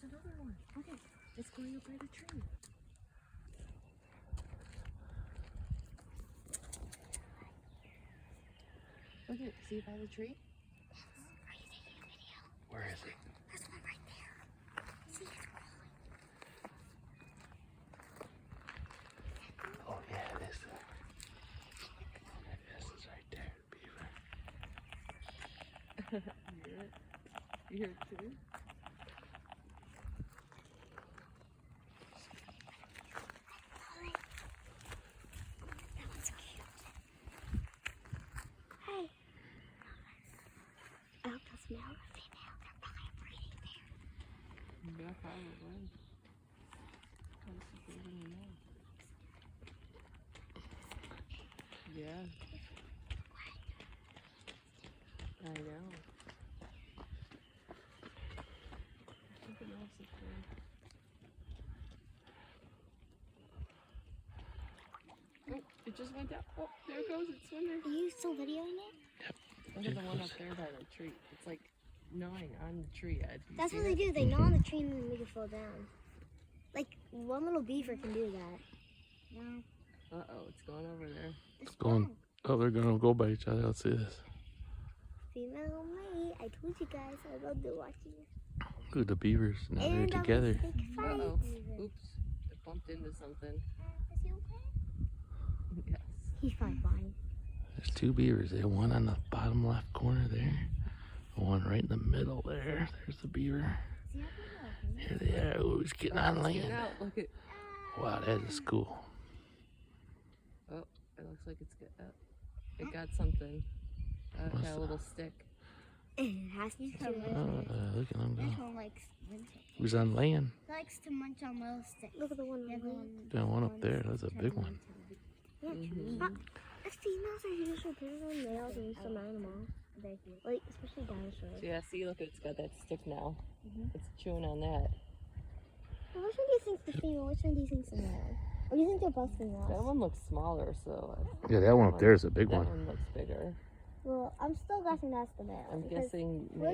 there's another one. Look at it. It's going up by the tree. Look at it. See it by the tree? Are you taking a video? Where is it? There's one right there. See, it's crawling. Oh, yeah, it is. This is right there, beaver. You hear it? You hear it too? That one's cute. Hey. I hope that's male or female. They're probably breeding there. Yeah, probably. Yeah. I know. Something else is there. Oh, it just went down. Oh, there it goes. It's swimming. Are you still videoing it? Look at the one up there by the tree. It's like gnawing on the tree edge. That's what they do. They gnaw on the tree and then make it fall down. Like, one little beaver can do that. Yeah. Uh-oh, it's going over there. It's Going. bad. Oh, they're gonna go by each other. Let's see this. Female mate. I told you guys I love to watch it. Look at the beavers. Now they're And together. big fight. Uh-oh. Oops. It bumped into something. Is he okay? Yes. He's fine, fine. There's two beavers. There's one on the bottom left corner there. One right in the middle there. There's the beaver. Is he okay? Here they are. Oh, he's getting on Get land. out. Look at. Wow, that is cool. Oh, it looks like it's it got something. It got a little stick. It has to chew it. Look at him This go. one likes munch. Who's on land? Likes to munch on little sticks. Look at the one. Got one up there. That's a big one. Yeah, the females are usually bigger than males in some animals. Like, especially dinosaurs. So yeah, see, look, it's got that stick now. It's chewing on that. Well, which one do you think's the female? Which one do you think's the male? Or do you think they're both females? That one looks smaller, so. Yeah, that one up there is a big one. That one looks bigger. Well, I'm still guessing that's the male. I'm because guessing where's male.